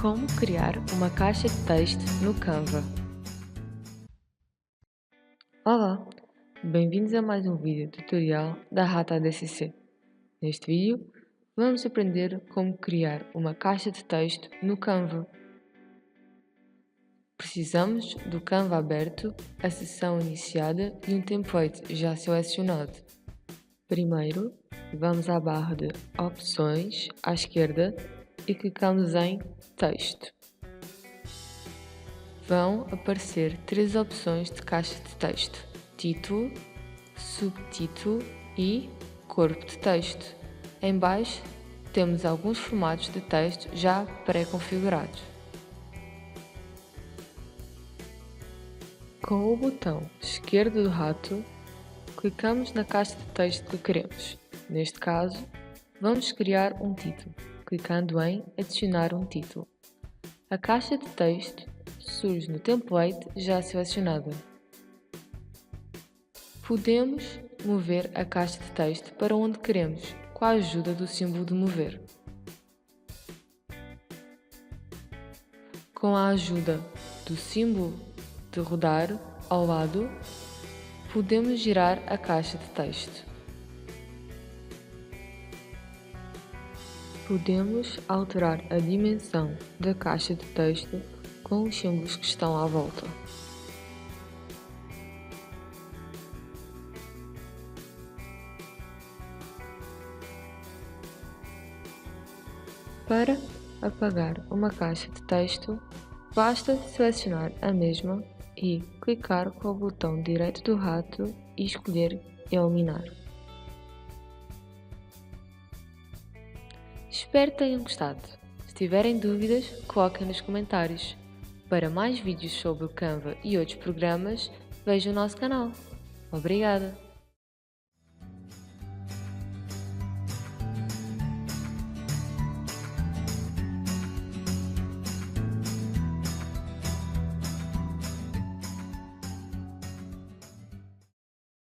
Como criar uma caixa de texto no Canva. Olá, bem-vindos a mais um vídeo tutorial da Rata DCC. Neste vídeo, vamos aprender como criar uma caixa de texto no Canva. Precisamos do Canva aberto, a sessão iniciada e um template já selecionado. Primeiro, vamos à barra de Opções à esquerda e clicamos em Texto. Vão aparecer três opções de caixa de texto: título, subtítulo e corpo de texto. Em baixo temos alguns formatos de texto já pré-configurados. Com o botão esquerdo do rato, clicamos na caixa de texto que queremos. Neste caso, vamos criar um título, clicando em Adicionar um título. A caixa de texto surge no template já selecionado. Podemos mover a caixa de texto para onde queremos, com a ajuda do símbolo de mover. Com a ajuda do símbolo de rodar ao lado, podemos girar a caixa de texto. Podemos alterar a dimensão da caixa de texto com os símbolos que estão à volta. Para apagar uma caixa de texto, basta selecionar a mesma e clicar com o botão direito do rato e escolher Eliminar. Espero que tenham gostado. Se tiverem dúvidas, coloquem nos comentários. Para mais vídeos sobre o Canva e outros programas, vejam o nosso canal. Obrigada!